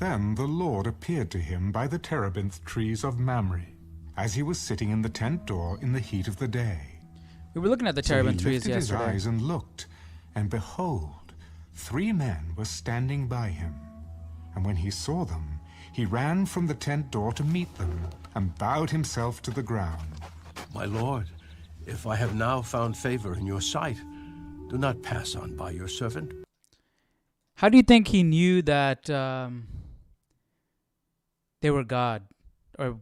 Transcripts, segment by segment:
Then the Lord appeared to him by the terebinth trees of Mamre, as he was sitting in the tent door in the heat of the day. We were looking at the terebinth trees So he lifted yesterday. his eyes and looked, and behold, 3 men were standing by him. And when he saw them, he ran from the tent door to meet them, and bowed himself to the ground. My lord, if I have now found favor in your sight, do not pass on by your servant. How do you think he knew that they were God? Or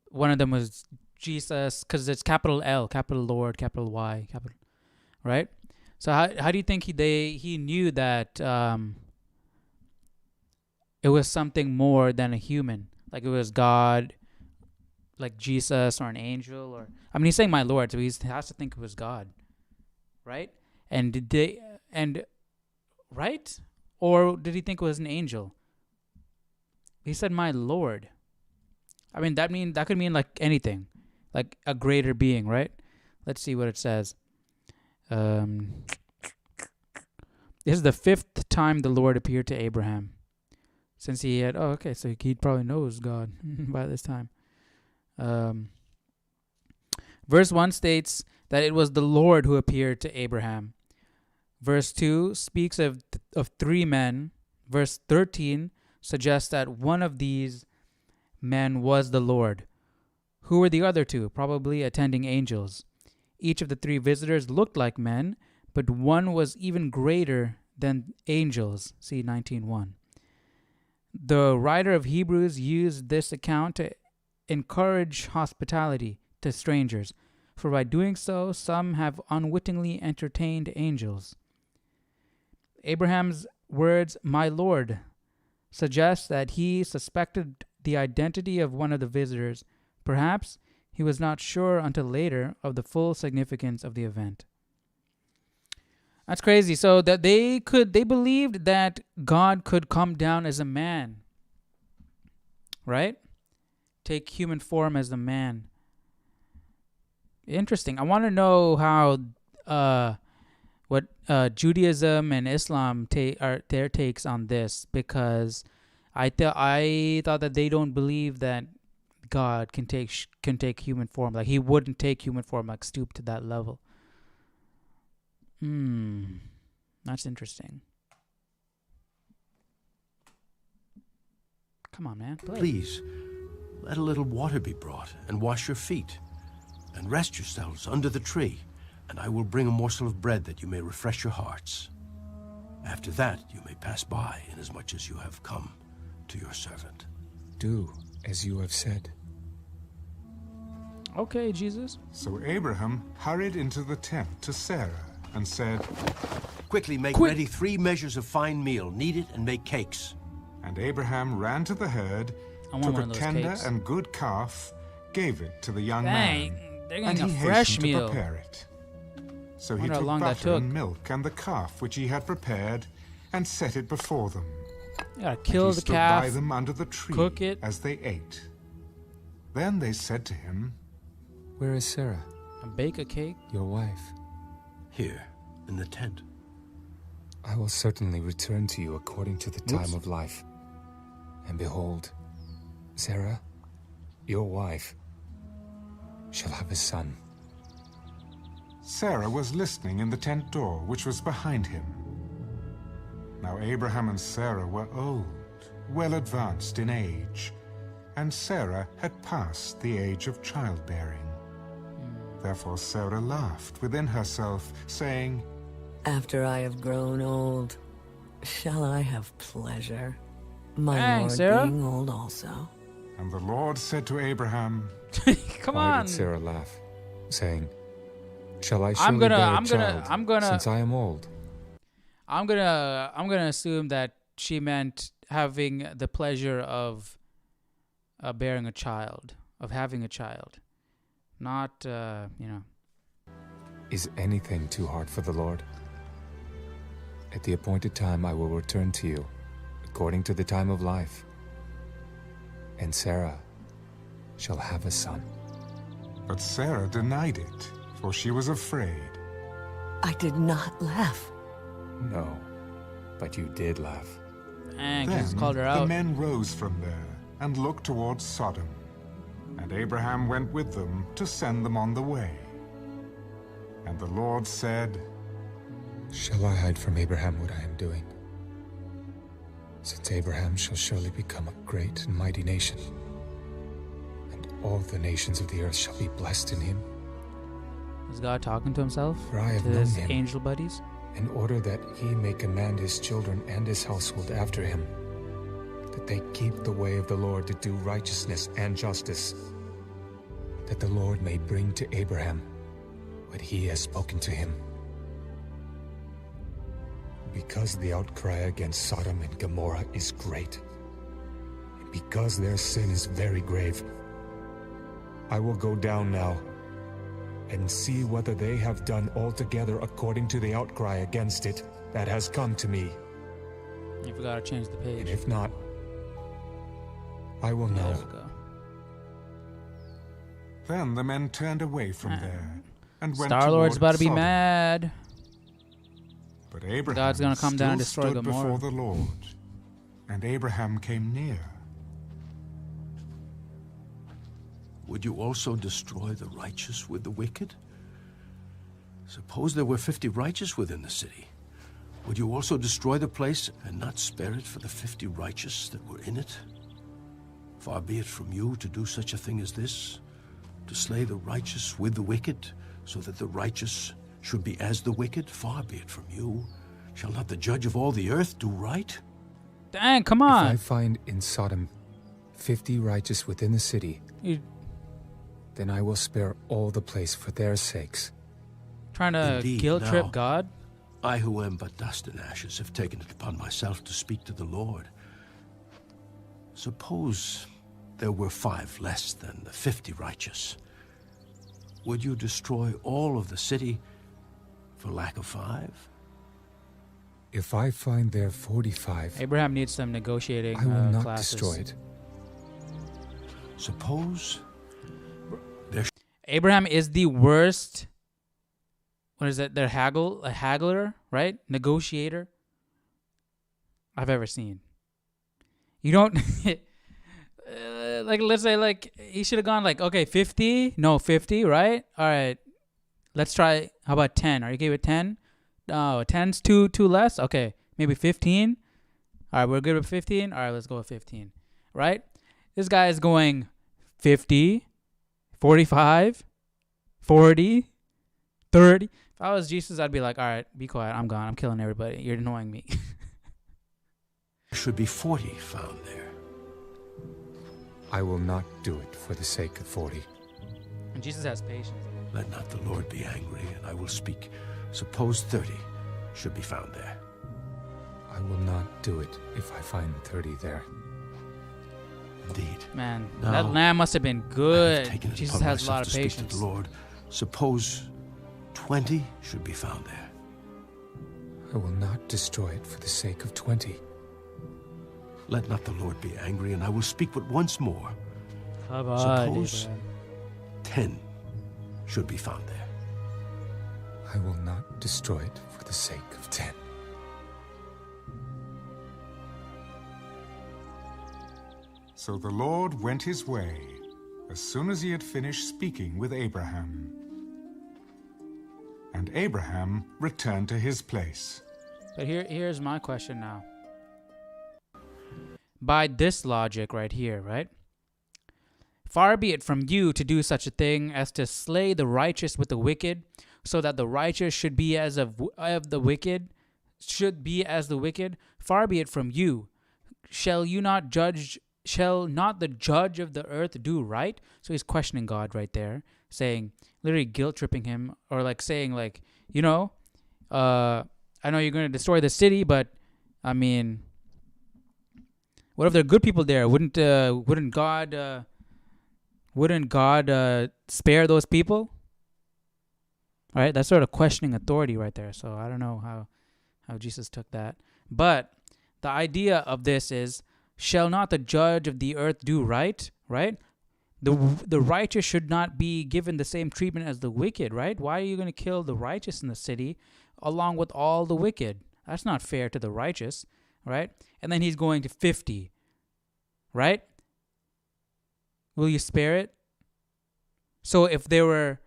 one of them was Jesus, because it's capital L, capital Lord, capital Y, capital, right? So how do you think he knew that it was something more than a human? Like it was God, like Jesus or an angel, or I mean he's saying my Lord, so he has to think it was God, right? Right? Or did he think it was an angel? He said my Lord. I mean that could mean like anything, like a greater being, right? Let's see what it says. This is the 5th time the Lord appeared to Abraham. Since he had, so he probably knows God by this time. Verse 1 states that it was the Lord who appeared to Abraham. Verse 2 speaks of 3 men. Verse 13 suggests that one of these men was the Lord. Who were the other 2? Probably attending angels. Each of the 3 visitors looked like men, but one was even greater than angels. See 19:1. The writer of Hebrews used this account to encourage hospitality to strangers, for by doing so, some have unwittingly entertained angels. Abraham's words, my Lord, suggest that he suspected the identity of one of the visitors. Perhaps he was not sure until later of the full significance of the event. That's crazy. So that they believed that God could come down as a man, right? Take human form as a man. Interesting. I want to know how what Judaism and Islam are their takes on this, because I thought that they don't believe that God can take human form. Like he wouldn't take human form, like stoop to that level. That's interesting. Come on, man. Play. Please, let a little water be brought, and wash your feet, and rest yourselves under the tree, and I will bring a morsel of bread that you may refresh your hearts. After that, you may pass by, inasmuch as you have come to your servant. Do as you have said. Okay, Jesus. So Abraham hurried into the tent to Sarah and said, Quickly make ready 3 measures of fine meal, knead it and make cakes. And Abraham ran to the herd, took a tender and good calf, gave it to the young man, and he hastened to prepare it. So he took butter and milk and the calf which he had prepared, and set it before them. You gotta kill the calf, he stood by them under the tree, cook it, as they ate. Then they said to him, Where is Sarah? And bake a cake. Your wife. Here, in the tent. I will certainly return to you according to the time of life. And behold, Sarah, your wife, shall have a son. Sarah was listening in the tent door, which was behind him. Now Abraham and Sarah were old, well advanced in age, and Sarah had passed the age of childbearing. Therefore Sarah laughed within herself, saying, After I have grown old, shall I have pleasure, my Lord Sarah? being old also? And the Lord said to Abraham, Come Why on. did Sarah laugh, saying, Shall I surely I'm gonna- bear a I'm gonna- child, I'm gonna- since I am old? I'm gonna assume that she meant having the pleasure of bearing a child, of having a child, not Is anything too hard for the Lord? At the appointed time I will return to you, according to the time of life. And Sarah shall have a son. But Sarah denied it, for she was afraid. I did not laugh. No, but you did laugh. Dang, Then Jesus called her the out. men rose from there and looked towards Sodom, and Abraham went with them to send them on the way. And the Lord said, Shall I hide from Abraham what I am doing? Since Abraham shall surely become a great and mighty nation, and all the nations of the earth shall be blessed in him. Is God talking to himself? For I have To known his him, angel buddies? in order that he may command his children and his household after him, that they keep the way of the Lord to do righteousness and justice, that the Lord may bring to Abraham what he has spoken to him. Because the outcry against Sodom and Gomorrah is great, and because their sin is very grave, I will go down now and see whether they have done altogether according to the outcry against it that has come to me. You forgot to change the page. And if not, I will There know. we go. Then the men turned away from there and went Star-Lord's toward about to be Sodom. mad. But Abraham God's gonna come down and still destroy stood Gomorrah. before the Lord, and Abraham came near. Would you also destroy the righteous with the wicked? Suppose there were 50 righteous within the city. Would you also destroy the place and not spare it for the 50 righteous that were in it? Far be it from you to do such a thing as this, to slay the righteous with the wicked, so that the righteous should be as the wicked. Far be it from you. Shall not the judge of all the earth do right? Dang, come If I on. find in Sodom 50 righteous within the city, You then I will spare all the place for their sakes. trying to Indeed, guilt trip now. God? I who am but dust and ashes have taken it upon myself to speak to the Lord. Suppose there were 5 less than the 50 righteous. Would you destroy all of the city for lack of 5? If I find there 45, Abraham needs some negotiating I will not classes. destroy it. Suppose Abraham is the worst. What is it? A haggler, right? Negotiator I've ever seen. You don't like. Let's say like he should have gone like, okay, 50. No, 50, right? All right. Let's try. How about 10? Are you okay with 10? No, 10's too less. Okay, maybe 15. All right, we're good with 15. All right, let's go with 15. Right? This guy is going 50, 45, 40, 30. If I was Jesus, I'd be like, all right, be quiet. I'm gone. I'm killing everybody. You're annoying me. there should be 40 found there. I will not do it for the sake of 40. And Jesus has patience. Let not the Lord be angry, and I will speak. Suppose 30 should be found there. I will not do it if I find 30 there. Indeed. Man, No. that lamb must have been I have good. taken it Jesus upon has a myself lot to of speak patience. to the Lord. Suppose 20 should be found there. I will not destroy it for the sake of 20. Let not the Lord be angry, and I will speak but once more. Come on, Suppose Abraham. 10 should be found there. I will not destroy it for the sake of 10. So the Lord went his way as soon as he had finished speaking with Abraham. And Abraham returned to his place. But here's my question now. By this logic right here, right? Far be it from you to do such a thing as to slay the righteous with the wicked, so that the righteous should be as of the wicked, should be as the wicked. Far be it from you. Shall not the judge of the earth do right? So he's questioning God right there, saying, literally guilt tripping him, or like saying like, I know you're going to destroy the city, but I mean, what if there are good people there? Wouldn't God spare those people? All right, that's sort of questioning authority right there. So I don't know how Jesus took that. But the idea of this is, shall not the judge of the earth do right? Right? The righteous should not be given the same treatment as the wicked, right? Why are you going to kill the righteous in the city along with all the wicked? That's not fair to the righteous. right? And then he's going to 50, right? Will you spare it? So if there were,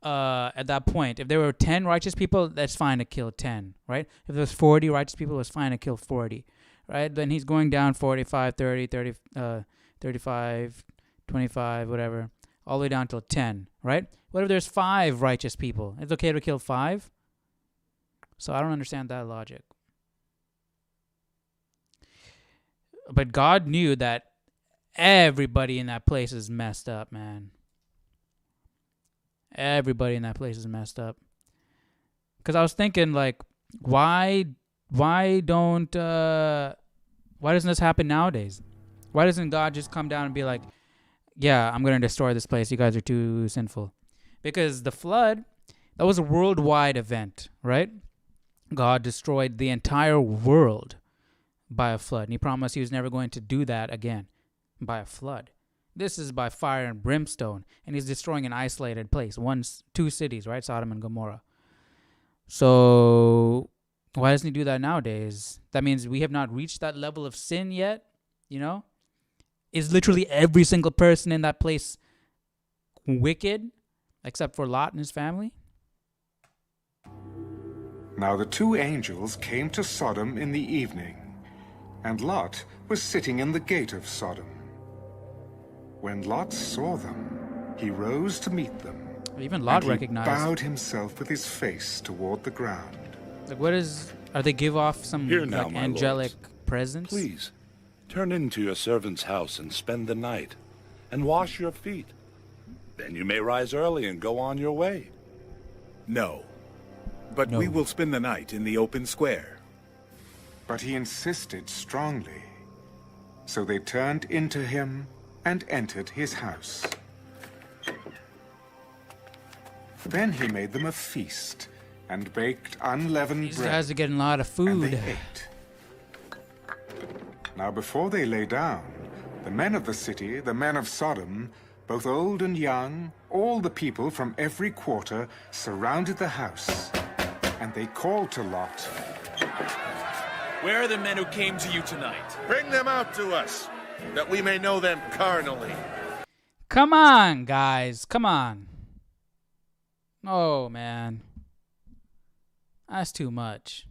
at that point, if there were 10 righteous people, that's fine to kill 10, right? If there was 40 righteous people, it's fine to kill 40, right? Then he's going down 45, 30, 35, 25, whatever, all the way down till 10, right? What if there's 5 righteous people? It's okay to kill 5? So I don't understand that logic. But God knew that everybody in that place is messed up, man. Everybody in that place is messed up. Because I was thinking, like, why doesn't this happen nowadays? Why doesn't God just come down and be like, yeah, I'm going to destroy this place. You guys are too sinful. Because the flood, that was a worldwide event, right? God destroyed the entire world by a flood. And he promised he was never going to do that again by a flood. This is by fire and brimstone. And he's destroying an isolated place. 2 cities, right? Sodom and Gomorrah. So why doesn't he do that nowadays? That means we have not reached that level of sin yet, you know? Is literally every single person in that place wicked except for Lot and his family? Now the 2 angels came to Sodom in the evening, and Lot was sitting in the gate of Sodom. When Lot saw them, he rose to meet them. Even Lot and recognized. He bowed himself with his face toward the ground. Like, are they give off some Here now, like my angelic lords. presence? Please, turn into your servant's house and spend the night, and wash your feet. Then you may rise early and go on your way. No, but we will spend the night in the open square. But he insisted strongly. So they turned into him and entered his house. Then he made them a feast and baked unleavened These bread. guys are getting a lot of And food. they ate. Now before they lay down, the men of the city, the men of Sodom, both old and young, all the people from every quarter, surrounded the house. And they called to Lot. Where are the men who came to you tonight? Bring them out to us, that we may know them carnally. Come on, guys. Come on. Oh, man. That's too much.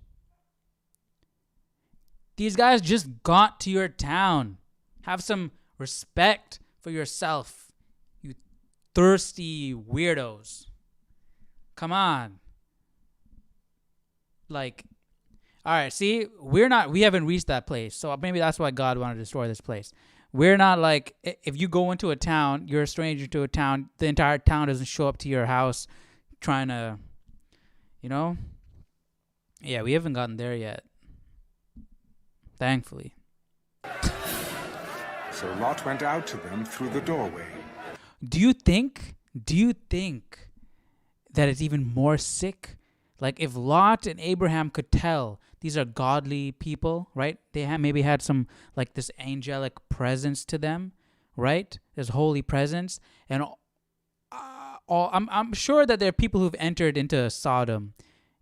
These guys just got to your town. Have some respect for yourself, you thirsty weirdos. Come on. Like, all right, see, we haven't reached that place. So maybe that's why God wanted to destroy this place. We're not like, if you go into a town, you're a stranger to a town, the entire town doesn't show up to your house trying to, you know? Yeah, we haven't gotten there yet. Thankfully. So Lot went out to them through the doorway. Do you think that it's even more sick? Like if Lot and Abraham could tell these are godly people, right? They maybe had some like this angelic presence to them, right? This holy presence, and I'm sure that there are people who've entered into Sodom,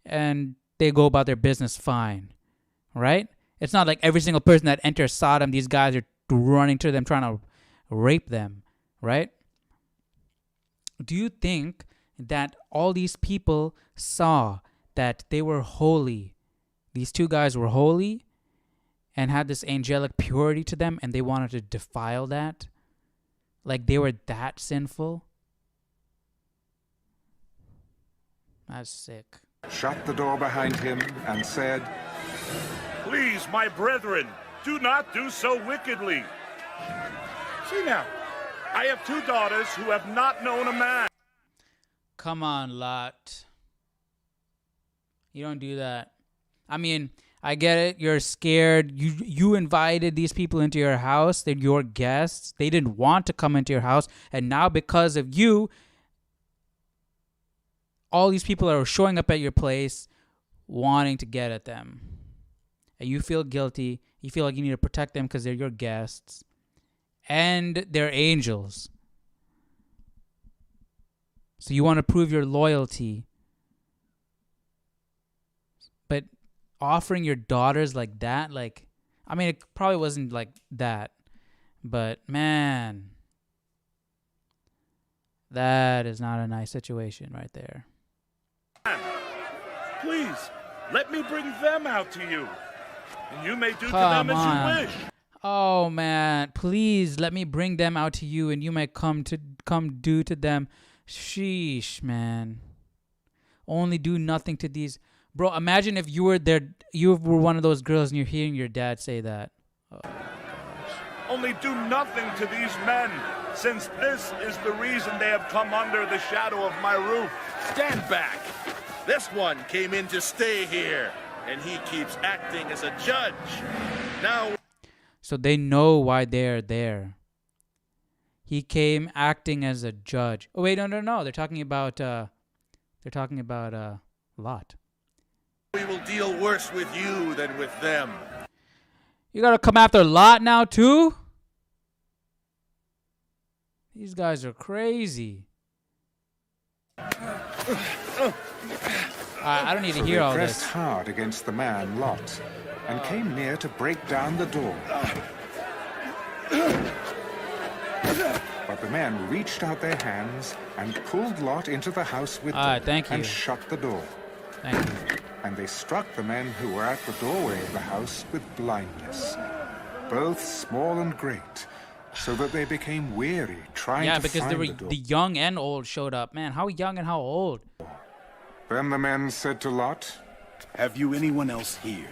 and they go about their business fine, right? It's not like every single person that enters Sodom, these guys are running to them trying to rape them, right? Do you think that all these people saw that they were holy? These 2 guys were holy and had this angelic purity to them, and they wanted to defile that? Like they were that sinful? That's sick. Shut the door behind him and said, Please, my brethren, do not do so wickedly. See now, I have 2 daughters who have not known a man. Come on, Lot. You don't do that. I mean, I get it. You're scared. You invited these people into your house. They're your guests. They didn't want to come into your house. And now because of you, all these people are showing up at your place wanting to get at them. And you feel guilty. You feel like you need to protect them because they're your guests. And they're angels. So you want to prove your loyalty. But offering your daughters like that, like, I mean, it probably wasn't like that, but man, that is not a nice situation right there. Please, let me bring them out to you, and you may do to Come them on. as you wish. Oh man, please let me bring them out to you, and you may come do to them. Sheesh, man. Only do nothing to these. Bro, imagine if you were there, you were one of those girls, and you're hearing your dad say that. Oh, Only do nothing to these men, since this is the reason they have come under the shadow of my roof. Stand back. This one came in to stay here, and he keeps acting as a judge. Now... So they know why they're there. He came acting as a judge. Oh wait, no. They're talking about Lot. We will deal worse with you than with them. You gotta come after Lot now too? These guys are crazy. I don't need to hear all they this. pressed hard against the man Lot, and came near to break down the door. But the men reached out their hands and pulled Lot into the house with them, thank you. and shut the door. Thank you. And they struck the men who were at the doorway of the house with blindness, both small and great, so that they became weary trying to because find they were the door. the young and old showed up. Man, how young and how old? Then the men said to Lot, Have you anyone else here?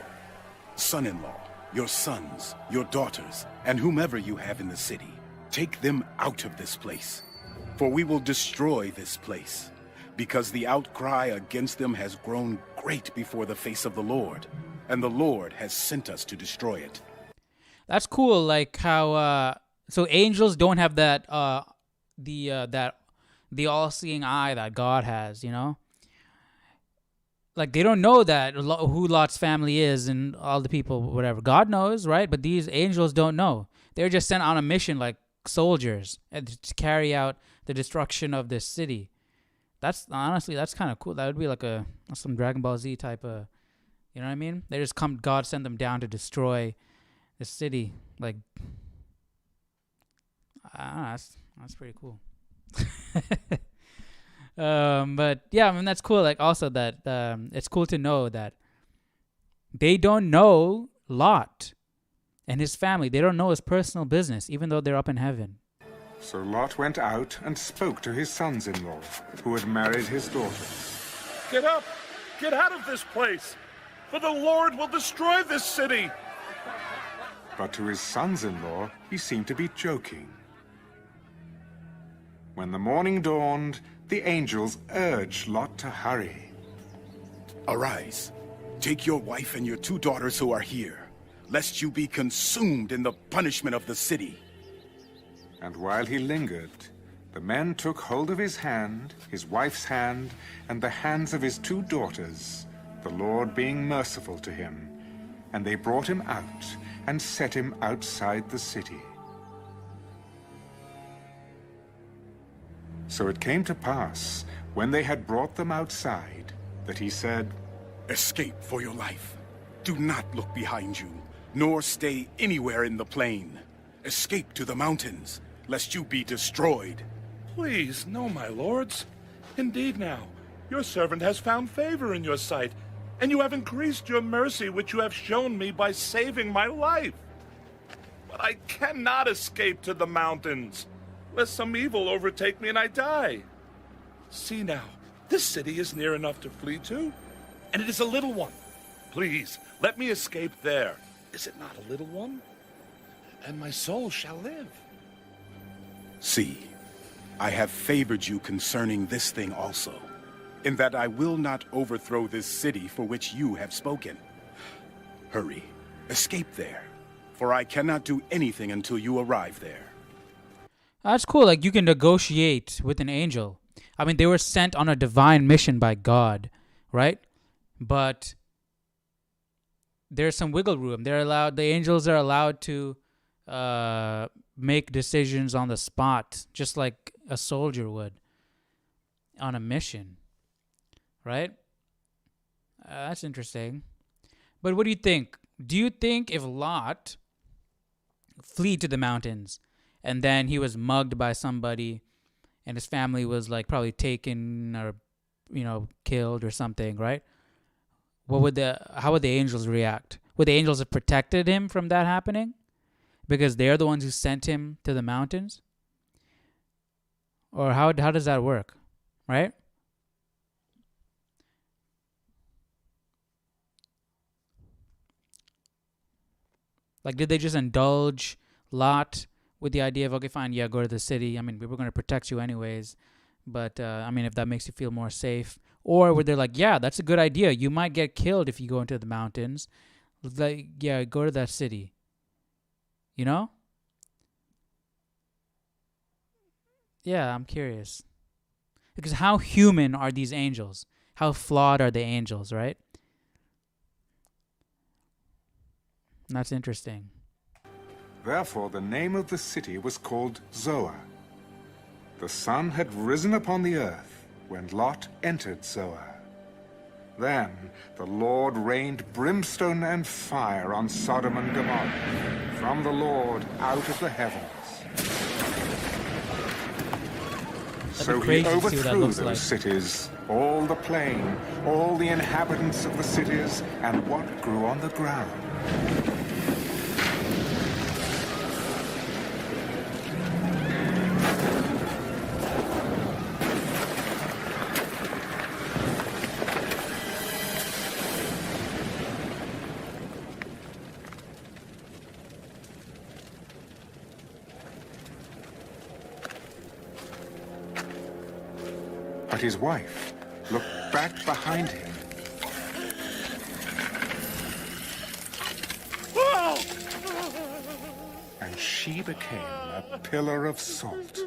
Son-in-law, your sons, your daughters, and whomever you have in the city. Take them out of this place, for we will destroy this place, because the outcry against them has grown great before the face of the Lord, and the Lord has sent us to destroy it. That's cool. Like how so angels don't have that the all-seeing eye that God has, you know? Like they don't know that who Lot's family is and all the people, whatever. God knows, right? But these angels don't know. They're just sent on a mission like soldiers to carry out the destruction of this city. That's honestly, that's kind of cool. That would be like some Dragon Ball Z type of, you know what I mean? They just come, God sent them down to destroy the city. Like, I don't know, that's pretty cool. But yeah, I mean, that's cool. Like also that it's cool to know that they don't know Lot and his family. They don't know his personal business, even though they're up in heaven. So Lot went out and spoke to his sons-in-law, who had married his daughters. Get up! Get out of this place! For the Lord will destroy this city! But to his sons-in-law, he seemed to be joking. When the morning dawned, the angels urged Lot to hurry. Arise, take your wife and your 2 daughters who are here, lest you be consumed in the punishment of the city. And while he lingered, the men took hold of his hand, his wife's hand, and the hands of his 2 daughters, the Lord being merciful to him, and they brought him out and set him outside the city. So it came to pass, when they had brought them outside, that he said, Escape for your life. Do not look behind you, nor stay anywhere in the plain. Escape to the mountains, lest you be destroyed. Please, no, my lords. Indeed now, your servant has found favor in your sight, and you have increased your mercy which you have shown me by saving my life. But I cannot escape to the mountains, lest some evil overtake me and I die. See now, this city is near enough to flee to, and it is a little one. Please, let me escape there. Is it not a little one? And my soul shall live. See, I have favored you concerning this thing also, in that I will not overthrow this city for which you have spoken. Hurry, escape there, for I cannot do anything until you arrive there. That's cool. Like you can negotiate with an angel. I mean, they were sent on a divine mission by God, right? But there's some wiggle room. The angels are allowed to make decisions on the spot, just like a soldier would on a mission, right? That's interesting. But what do you think? Do you think if Lot fled to the mountains and then he was mugged by somebody and his family was like probably taken or killed or something, right? How would the angels react? Would the angels have protected him from that happening? Because they're the ones who sent him to the mountains? Or how does that work? Right? Like, did they just indulge Lot with the idea of, okay, fine, yeah, go to the city. I mean, we were going to protect you anyways. But, if that makes you feel more safe. Or were they like, yeah, that's a good idea. You might get killed if you go into the mountains. Like, yeah, go to that city. You know? Yeah, I'm curious. Because how human are these angels? How flawed are the angels, right? And that's interesting. Therefore the name of the city was called Zoar. The sun had risen upon the earth when Lot entered Zoar. Then the Lord rained brimstone and fire on Sodom and Gomorrah from the Lord out of the heavens. So he overthrew those cities, all the plain, all the inhabitants of the cities, and what grew on the ground. But his wife looked back behind him. And she became a pillar of salt.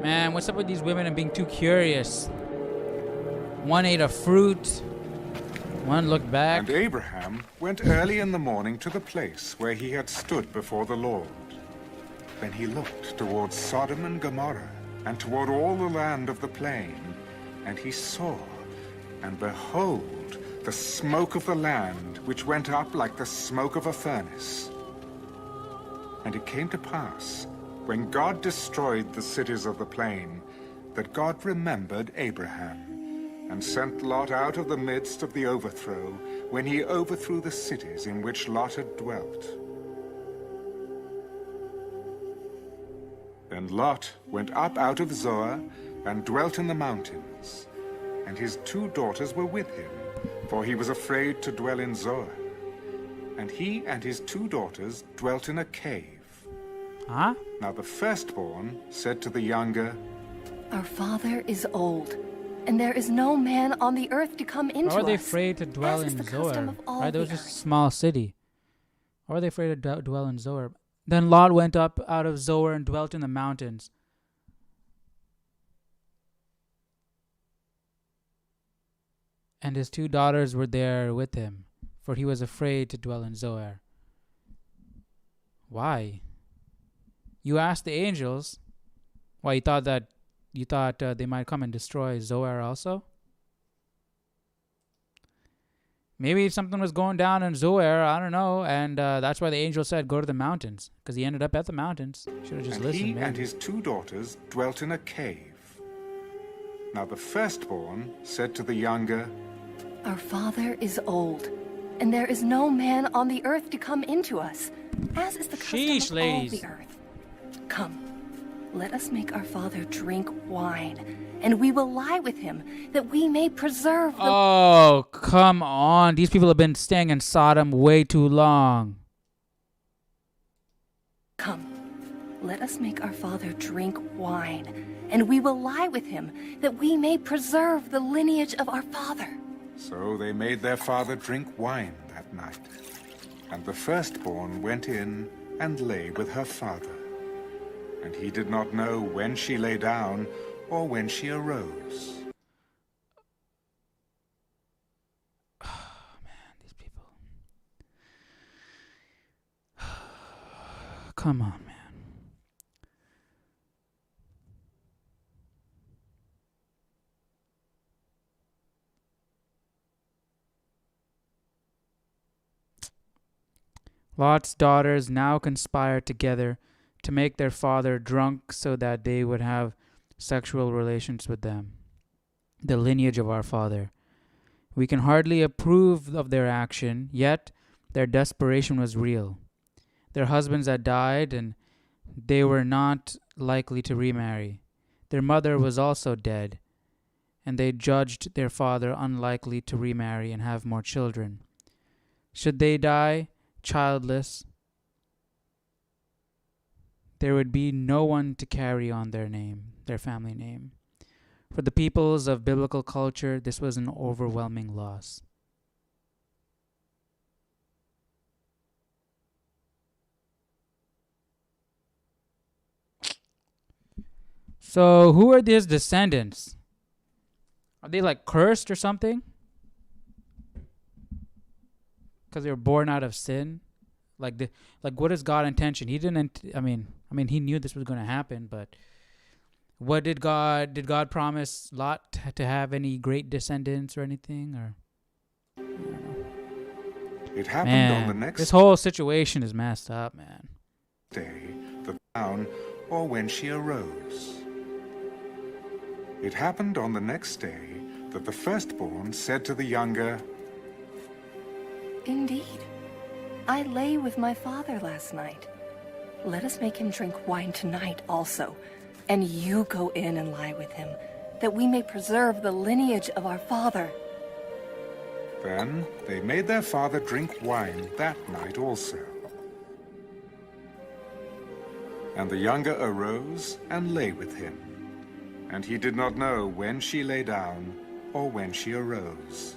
Man, what's up with these women and being too curious? One ate a fruit. One looked back. And Abraham went early in the morning to the place where he had stood before the Lord. Then he looked towards Sodom and Gomorrah, and toward all the land of the plain, and he saw, and behold, the smoke of the land, which went up like the smoke of a furnace. And it came to pass, when God destroyed the cities of the plain, that God remembered Abraham, and sent Lot out of the midst of the overthrow, when he overthrew the cities in which Lot had dwelt. Then Lot went up out of Zoar and dwelt in the mountains, and his 2 daughters were with him, for he was afraid to dwell in Zoar. And he and his 2 daughters dwelt in a cave. Huh? Now the firstborn said to the younger, Our father is old, and there is no man on the earth to come into us. Or are they afraid to dwell in Zoar? Right, there was just a small city. Or are they afraid to dwell in Zoar? Then Lot went up out of Zoar and dwelt in the mountains. And his 2 daughters were there with him, for he was afraid to dwell in Zoar. Why? You asked the angels. Why, you thought they might come and destroy Zoar also? Maybe something was going down in Zoar, I don't know, and that's why the angel said, go to the mountains, because he ended up at the mountains. Should have just listened, he man. And his 2 daughters dwelt in a cave. Now the firstborn said to the younger, Our father is old, and there is no man on the earth to come into us, as is the custom of all the earth. Come, let us make our father drink wine, and we will lie with him, that we may preserve the... Oh, come on. These people have been staying in Sodom way too long. Come, let us make our father drink wine, and we will lie with him, that we may preserve the lineage of our father. So they made their father drink wine that night. And the firstborn went in and lay with her father. And he did not know when she lay down or when she arose. Oh, man, these people. Come on, man. Lot's daughters now conspired together to make their father drunk so that they would have sexual relations with them, the lineage of our father. We can hardly approve of their action, yet their desperation was real. Their husbands had died, and they were not likely to remarry. Their mother was also dead, and they judged their father unlikely to remarry and have more children. Should they die childless, there would be no one to carry on their name, their family name. For the peoples of biblical culture, this was an overwhelming loss. So, who are these descendants? Are they like cursed or something? Because they were born out of sin? Like what is God's intention? He didn't. I mean, he knew this was going to happen, but what did God promise Lot to have any great descendants or anything? Or it happened on the next. This whole situation is messed up, man. Day, the town, or when she arose. It happened on the next day that the firstborn said to the younger, Indeed, I lay with my father last night. Let us make him drink wine tonight also, and you go in and lie with him, that we may preserve the lineage of our father. Then they made their father drink wine that night also. And the younger arose and lay with him, and he did not know when she lay down or when she arose.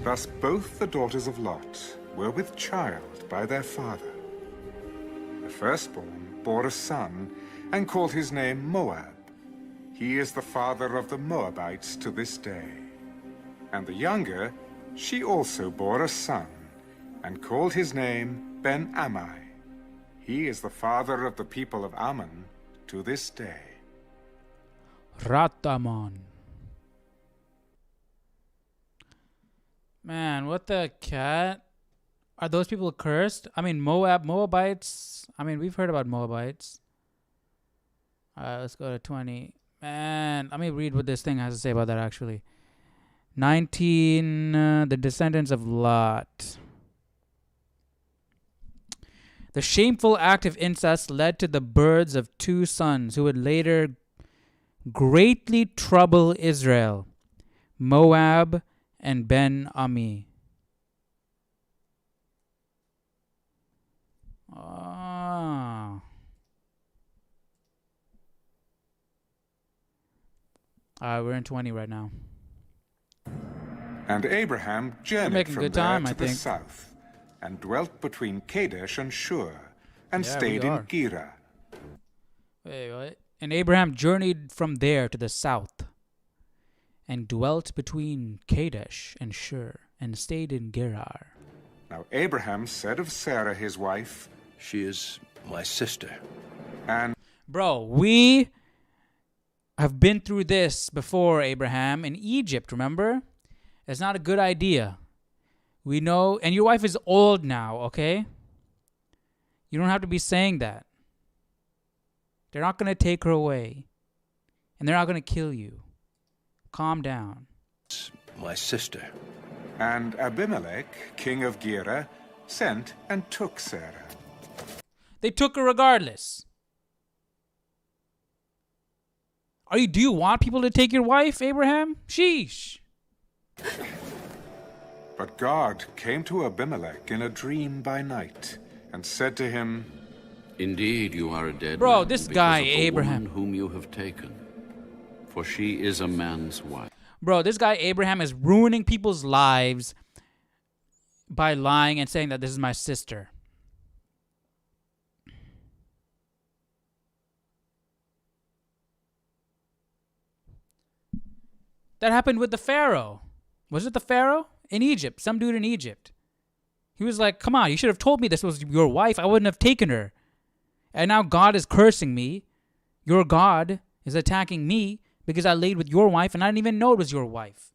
Thus both the daughters of Lot were with child by their father. The firstborn bore a son and called his name Moab. He is the father of the Moabites to this day. And the younger, she also bore a son and called his name Ben-Ammi. He is the father of the people of Ammon to this day. Ratamon. Man, what the cat? Are those people cursed? I mean, Moabites. I mean, we've heard about Moabites. Let's go to 20. Man, let me read what this thing has to say about that actually. 19, the descendants of Lot. The shameful act of incest led to the births of two sons who would later greatly trouble Israel, Moab and Ben-Ammi. We're in 20 right now. And Abraham journeyed from good there time, to I the think. south, and dwelt between Kadesh and Shur, and Yeah, stayed we in are. Gerar. Wait, what? And Abraham journeyed from there to the south, and dwelt between Kadesh and Shur, and stayed in Gerar. Now Abraham said of Sarah his wife, She is my sister. and Bro, we have been through this before, Abraham, in Egypt, remember? It's not a good idea. We know, and your wife is old now, okay? You don't have to be saying that. They're not going to take her away. And they're not going to kill you. Calm down. It's my sister. And Abimelech, king of Gerar, sent and took Sarah. They took her regardless. Do you want people to take your wife, Abraham? Sheesh. But God came to Abimelech in a dream by night, and said to him, Indeed, you are a dead Bro, man this because guy, of the Abraham. woman whom you have taken, for she is a man's wife. Bro, this guy Abraham is ruining people's lives by lying and saying that this is my sister. That happened with the Pharaoh. Was it the Pharaoh? In Egypt. Some dude in Egypt. He was like, come on, you should have told me this was your wife. I wouldn't have taken her. And now God is cursing me. Your God is attacking me because I laid with your wife and I didn't even know it was your wife.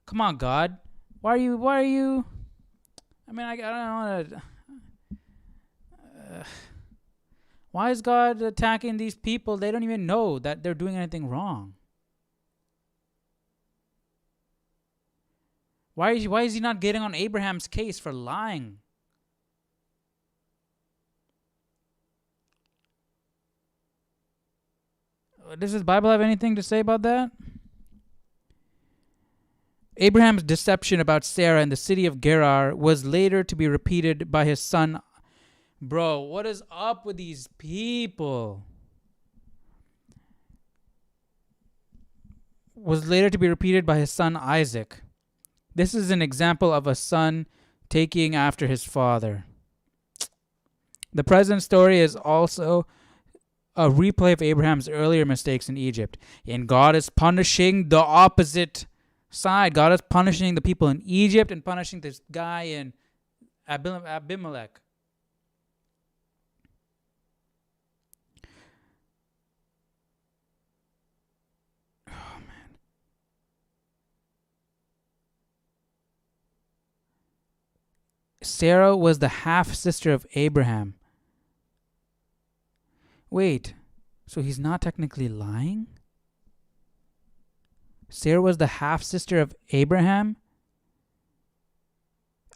Come on, God. Why are you? I mean, I don't want to... why is God attacking these people? They don't even know that they're doing anything wrong. Why is he not getting on Abraham's case for lying? Does the Bible have anything to say about that? Abraham's deception about Sarah in the city of Gerar was later to be repeated by his son. Bro, what is up with these people? Was later to be repeated by his son Isaac. This is an example of a son taking after his father. The present story is also a replay of Abraham's earlier mistakes in Egypt. And God is punishing the opposite side. God is punishing the people in Egypt and punishing this guy in Abimelech. Sarah was the half-sister of Abraham. Wait, so he's not technically lying? Sarah was the half-sister of Abraham?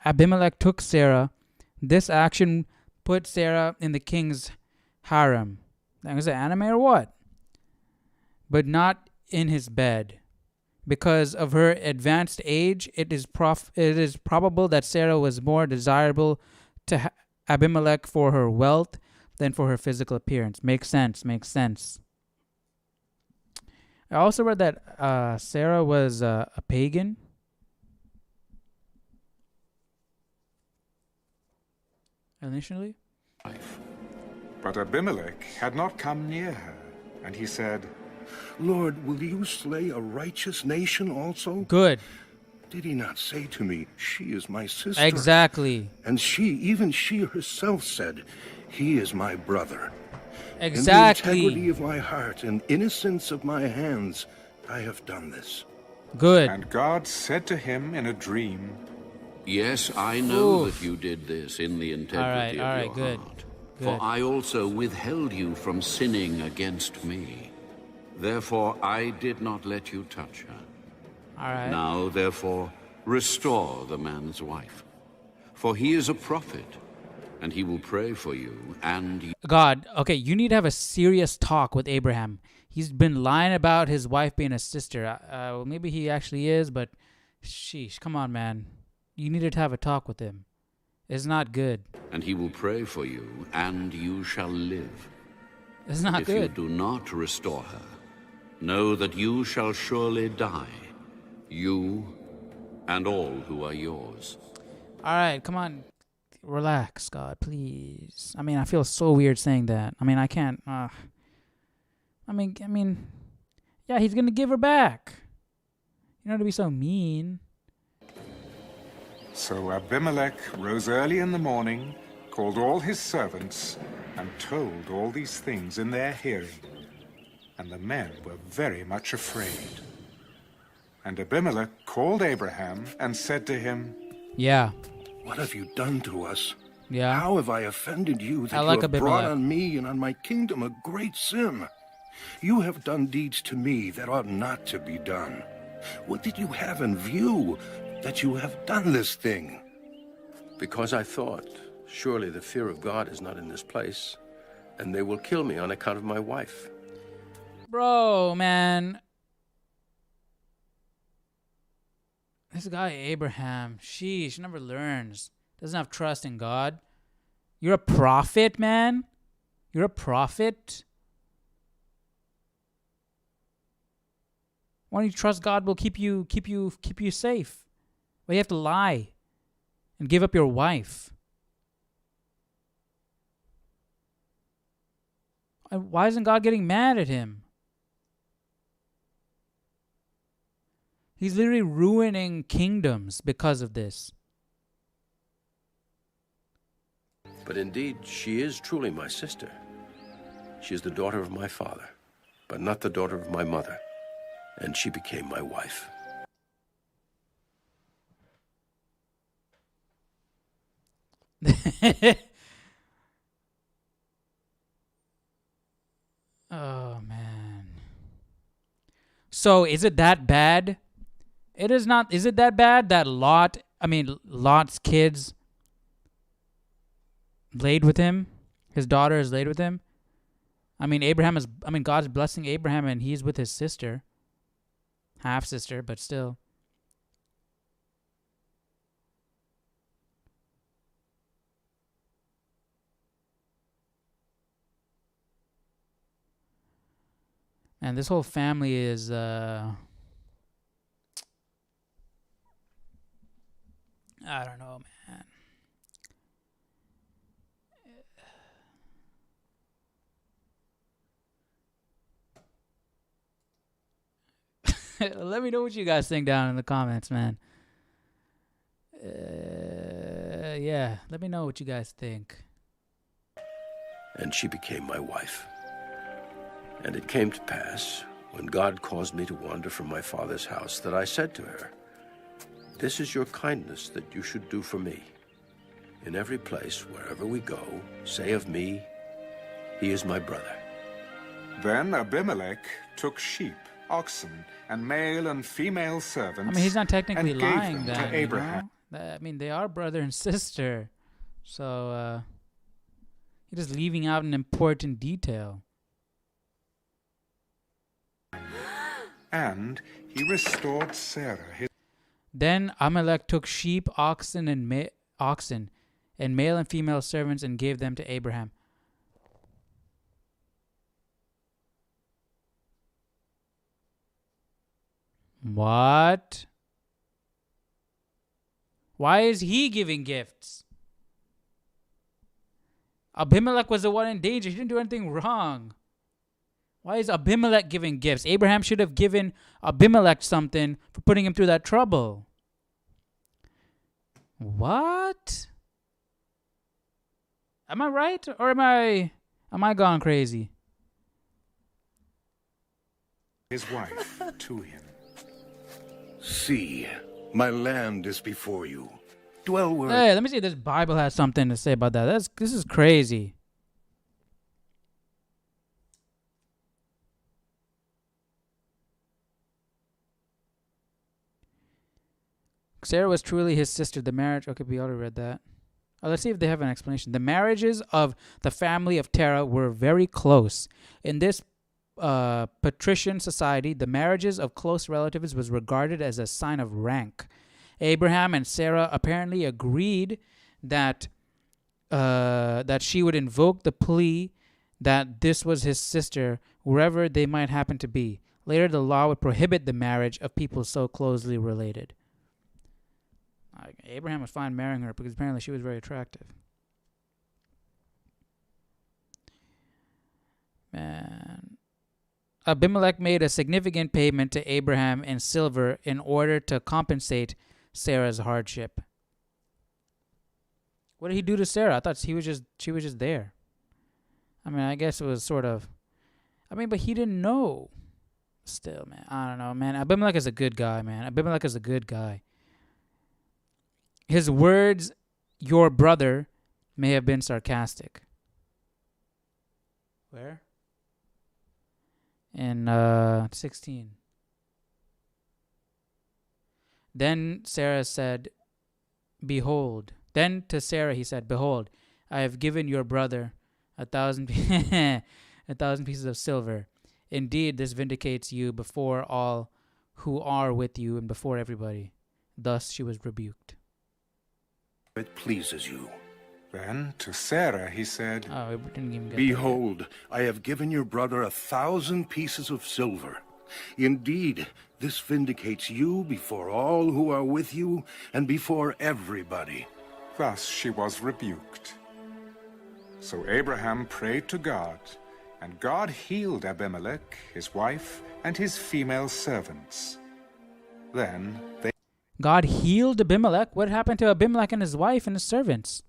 Abimelech took Sarah. This action put Sarah in the king's harem. That was an anime or what? But not in his bed. Because of her advanced age, it is probable that Sarah was more desirable to Abimelech for her wealth than for her physical appearance. Makes sense. I also read that Sarah was a pagan. Initially. But Abimelech had not come near her, and he said, Lord, will you slay a righteous nation also? Good. Did he not say to me, she is my sister? Exactly. And even she herself said, he is my brother. Exactly. In the integrity of my heart and innocence of my hands, I have done this. Good. And God said to him in a dream, Yes, I know that you did this in the integrity of your good. heart. Good. For I also withheld you from sinning against me. Therefore, I did not let you touch her. All right. Now, therefore, restore the man's wife. For he is a prophet, and he will pray for you, and... God, okay, you need to have a serious talk with Abraham. He's been lying about his wife being a sister. Well, maybe he actually is, but sheesh, come on, man. You needed to have a talk with him. It's not good. And he will pray for you, and you shall live. It's not good. If you do not restore her, know that you shall surely die, you and all who are yours. All right, come on. Relax, God, please. I mean, I feel so weird saying that. I mean, I can't. I mean, yeah, he's going to give her back. You know, to be so mean. So Abimelech rose early in the morning, called all his servants, and told all these things in their hearing. And the men were very much afraid. And Abimelech called Abraham and said to him, Yeah. What have you done to us? Yeah. How have I offended you that like you have Abimelech. brought on me and on my kingdom a great sin? You have done deeds to me that ought not to be done. What did you have in view that you have done this thing? Because I thought, surely the fear of God is not in this place, and they will kill me on account of my wife. Bro, man. This guy, Abraham, sheesh, never learns. Doesn't have trust in God. You're a prophet, man. You're a prophet. Why don't you trust God will keep you safe? Why you have to lie and give up your wife? Why isn't God getting mad at him? He's literally ruining kingdoms because of this. But indeed, she is truly my sister. She is the daughter of my father, but not the daughter of my mother. And she became my wife. Oh, man. So, is it that bad? It is not. Is it that bad that Lot's kids laid with him? His daughter is laid with him? God's blessing Abraham and he's with his sister. Half sister, but still. And this whole family is I don't know, man. Let me know what you guys think down in the comments, man. Yeah, let me know what you guys think. And she became my wife. And it came to pass, when God caused me to wander from my father's house, that I said to her, "This is your kindness that you should do for me. In every place, wherever we go, say of me, he is my brother." Then Abimelech took sheep, oxen, and male and female servants. He's not technically and gave lying them then, to Abraham. They are brother and sister. So, he's just leaving out an important detail. And he restored Sarah his... Then Abimelech took sheep, oxen, and male and female servants and gave them to Abraham. What? Why is he giving gifts? Abimelech was the one in danger. He didn't do anything wrong. Why is Abimelech giving gifts? Abraham should have given Abimelech something for putting him through that trouble. What? Am I right or am I gone crazy? His wife to him. See, my land is before you. Dwell where... Hey, let me see if this Bible has something to say about that. This is crazy. Sarah was truly his sister. The marriage... Okay, we already read that. Let's see if they have an explanation. The marriages of the family of Terah were very close. In this patrician society, the marriages of close relatives was regarded as a sign of rank. Abraham and Sarah apparently agreed that she would invoke the plea that this was his sister, wherever they might happen to be. Later, the law would prohibit the marriage of people so closely related. Abraham was fine marrying her because apparently she was very attractive. Man. Abimelech made a significant payment to Abraham in silver in order to compensate Sarah's hardship. What did he do to Sarah? I thought she was just there. I guess it was sort of... but he didn't know. Still, man. I don't know, man. Abimelech is a good guy, man. Abimelech is a good guy. His words, "your brother," may have been sarcastic. Where? In 16. Then Sarah said, "Behold." Then to Sarah he said, "Behold, I have given your brother 1,000 pieces of silver. Indeed, this vindicates you before all who are with you and before everybody." Thus she was rebuked. It pleases you. Then to Sarah he said, we didn't even get "Behold, I have given your brother 1,000 pieces of silver. Indeed, this vindicates you before all who are with you and before everybody." Thus she was rebuked. So Abraham prayed to God, and God healed Abimelech, his wife, and his female servants. Then they... God healed Abimelech? What happened to Abimelech and his wife and his servants?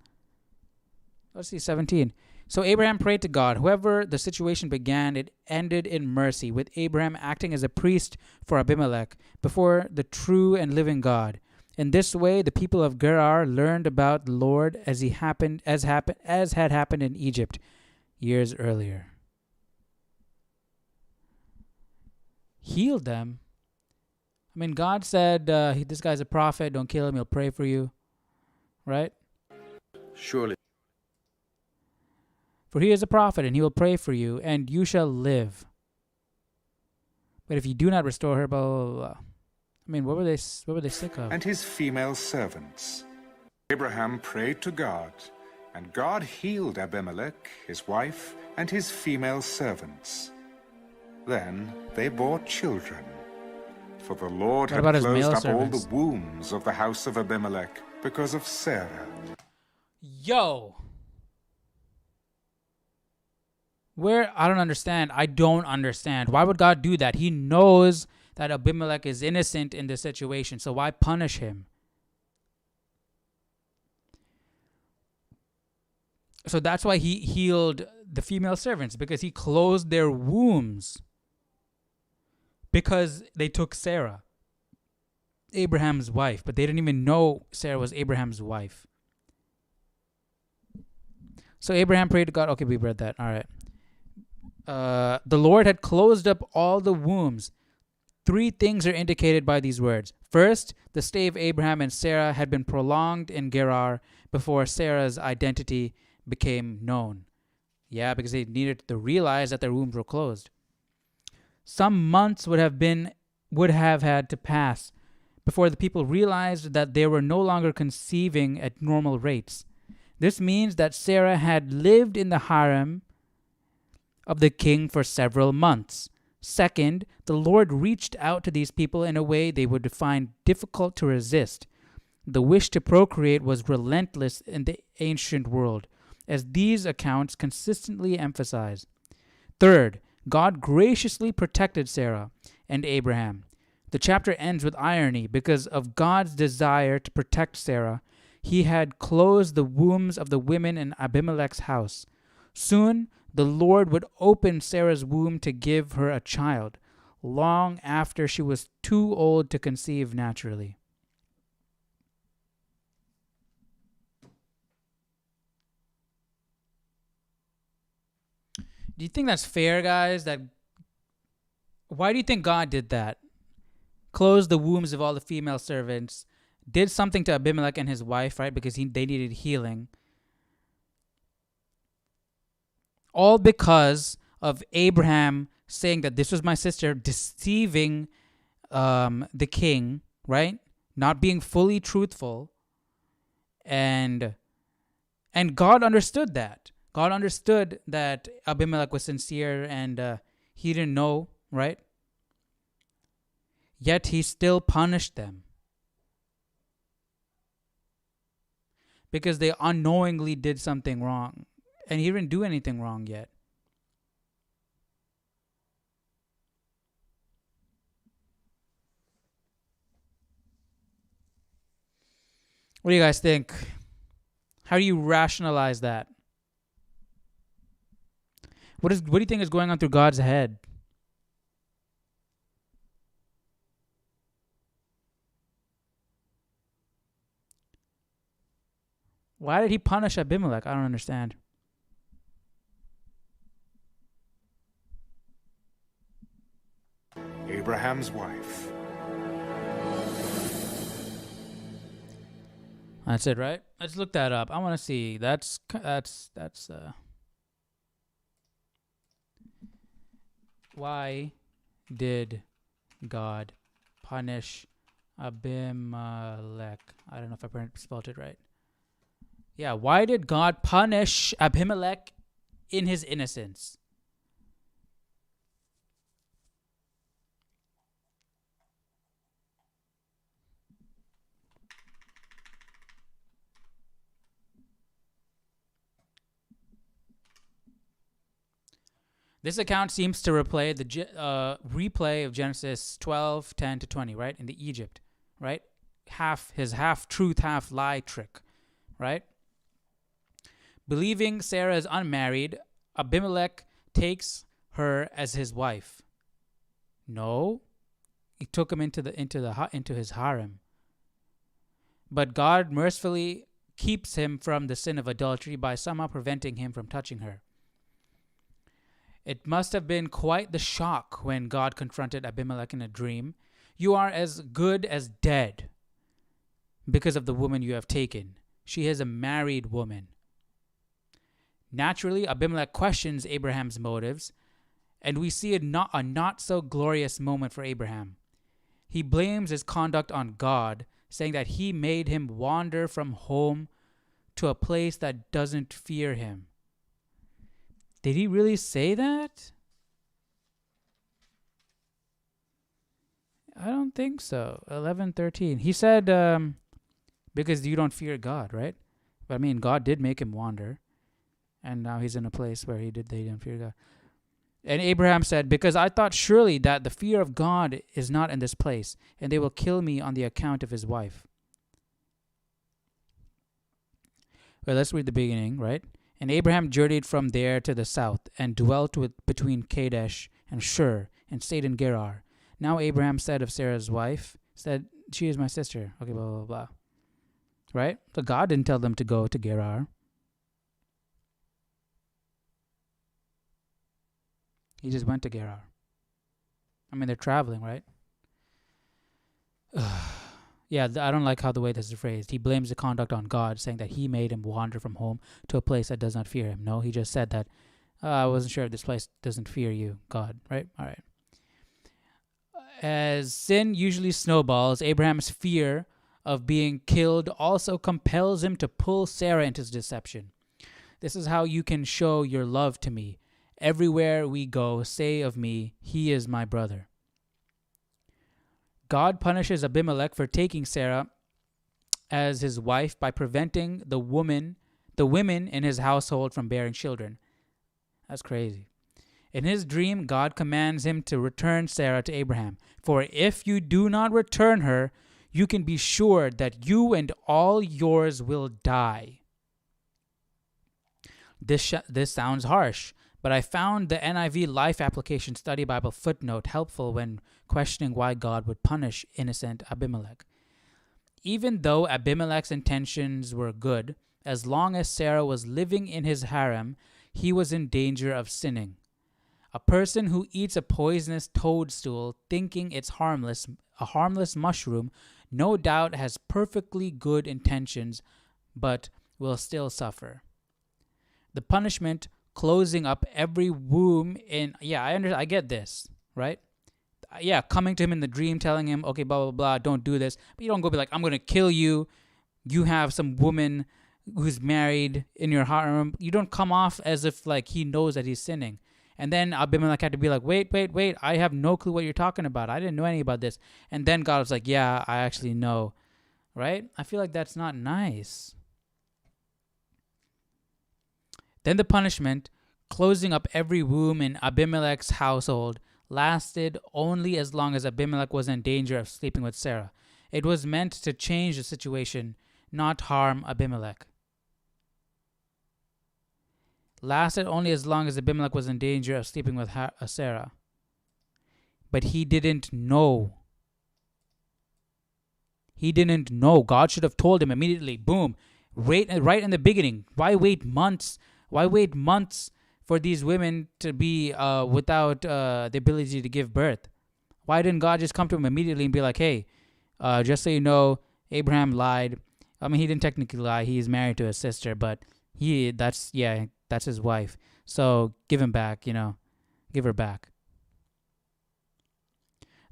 Let's see, 17. So Abraham prayed to God. However the situation began, it ended in mercy, with Abraham acting as a priest for Abimelech before the true and living God. In this way, the people of Gerar learned about the Lord as had happened in Egypt years earlier. Healed them. I mean, God said, this guy's a prophet, don't kill him, he'll pray for you. Right? Surely. For he is a prophet, and he will pray for you, and you shall live. But if you do not restore her, blah, blah, blah, blah. I mean, what were they sick of? And his female servants. Abraham prayed to God, and God healed Abimelech, his wife, and his female servants. Then they bore children. For the Lord had closed up all the wombs of the house of Abimelech because of Sarah. Yo! I don't understand. I don't understand. Why would God do that? He knows that Abimelech is innocent in this situation, so why punish him? So that's why he healed the female servants, because he closed their wombs. Because they took Sarah, Abraham's wife, but they didn't even know Sarah was Abraham's wife. So Abraham prayed to God. Okay, we read that. All right. The Lord had closed up all the wombs. 3 things are indicated by these words. First, the stay of Abraham and Sarah had been prolonged in Gerar before Sarah's identity became known. Yeah, because they needed to realize that their wombs were closed. Some months would have had to pass before the people realized that they were no longer conceiving at normal rates. This means that Sarah had lived in the harem of the king for several months. Second, the Lord reached out to these people in a way they would find difficult to resist. The wish to procreate was relentless in the ancient world, as these accounts consistently emphasize. Third, God graciously protected Sarah and Abraham. The chapter ends with irony because of God's desire to protect Sarah. He had closed the wombs of the women in Abimelech's house. Soon, the Lord would open Sarah's womb to give her a child, long after she was too old to conceive naturally. Do you think that's fair, guys? Why do you think God did that? Closed the wombs of all the female servants, did something to Abimelech and his wife, right? Because they needed healing. All because of Abraham saying that this was my sister, deceiving the king, right? Not being fully truthful. And God understood that. God understood that Abimelech was sincere and he didn't know, right? Yet he still punished them. Because they unknowingly did something wrong. And he didn't do anything wrong yet. What do you guys think? How do you rationalize that? What do you think is going on through God's head? Why did he punish Abimelech? I don't understand. Abraham's wife. That's it, right? Let's look that up. I want to see. That's why did God punish Abimelech? I don't know if I spelled it right. Yeah, why did God punish Abimelech in his innocence? This account seems to replay the replay of Genesis 12:10 to 20, right? In the Egypt, right? His half-truth, half-lie trick, right? Believing Sarah is unmarried, Abimelech takes her as his wife. No, he took him into his harem. But God mercifully keeps him from the sin of adultery by somehow preventing him from touching her. It must have been quite the shock when God confronted Abimelech in a dream. You are as good as dead because of the woman you have taken. She is a married woman. Naturally, Abimelech questions Abraham's motives, and we see a not so glorious moment for Abraham. He blames his conduct on God, saying that he made him wander from home to a place that doesn't fear him. Did he really say that? I don't think so. 11:13. He said, because you don't fear God, right? But I mean, God did make him wander. And now he's in a place where they didn't fear God. And Abraham said, because I thought surely that the fear of God is not in this place, and they will kill me on the account of his wife. Well, let's read the beginning, right? And Abraham journeyed from there to the south, and dwelt between Kadesh and Shur, and stayed in Gerar. Now Abraham said of Sarah's wife, said, she is my sister. Okay, blah, blah, blah. Right? So God didn't tell them to go to Gerar. He just went to Gerar. I mean, they're traveling, right? Yeah, I don't like how the way this is phrased. He blames the conduct on God, saying that he made him wander from home to a place that does not fear him. No, he just said that, I wasn't sure if this place doesn't fear you, God, right? All right. As sin usually snowballs, Abraham's fear of being killed also compels him to pull Sarah into his deception. This is how you can show your love to me. Everywhere we go, say of me, he is my brother. God punishes Abimelech for taking Sarah as his wife by preventing the women in his household from bearing children. That's crazy. In his dream, God commands him to return Sarah to Abraham. For if you do not return her, you can be sure that you and all yours will die. This sounds harsh, but I found the NIV Life Application Study Bible footnote helpful when questioning why God would punish innocent Abimelech. Even though Abimelech's intentions were good, as long as Sarah was living in his harem, he was in danger of sinning. A person who eats a poisonous toadstool thinking it's a harmless mushroom, no doubt has perfectly good intentions, but will still suffer. The punishment closing up every womb I get this, right? Yeah, coming to him in the dream, telling him, okay, blah, blah, blah, don't do this. But you don't go be like, I'm going to kill you. You have some woman who's married in your harem. You don't come off as if like he knows that he's sinning. And then Abimelech had to be like, wait, I have no clue what you're talking about. I didn't know anything about this. And then God was like, yeah, I actually know, right? I feel like that's not nice. Then the punishment, closing up every womb in Abimelech's household, lasted only as long as Abimelech was in danger of sleeping with Sarah. It was meant to change the situation, not harm Abimelech. Lasted only as long as Abimelech was in danger of sleeping with Sarah. But he didn't know. He didn't know. God should have told him immediately. Boom. Right in the beginning. Why wait months? Why wait months for these women to be without the ability to give birth? Why didn't God just come to him immediately and be like, hey, just so you know, Abraham lied. I mean, he didn't technically lie. He's married to his sister, but that's his wife. So give him back, give her back.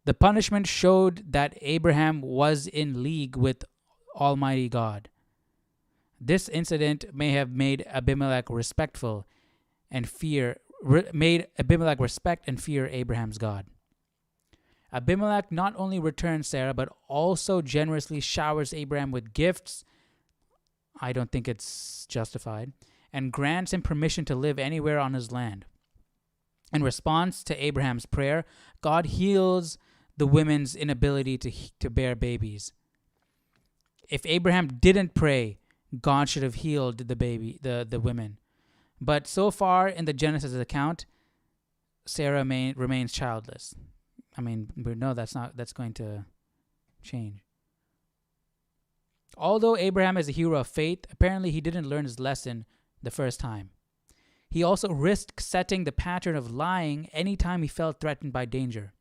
The punishment showed that Abraham was in league with Almighty God. This incident may have made Abimelech respect and fear Abraham's God. Abimelech not only returns Sarah, but also generously showers Abraham with gifts. I don't think it's justified. And grants him permission to live anywhere on his land. In response to Abraham's prayer, God heals the women's inability to bear babies. If Abraham didn't pray, God should have healed the women. But so far in the Genesis account, Sarah remains childless. I mean, we know that's going to change. Although Abraham is a hero of faith, apparently he didn't learn his lesson the first time. He also risked setting the pattern of lying anytime he felt threatened by danger.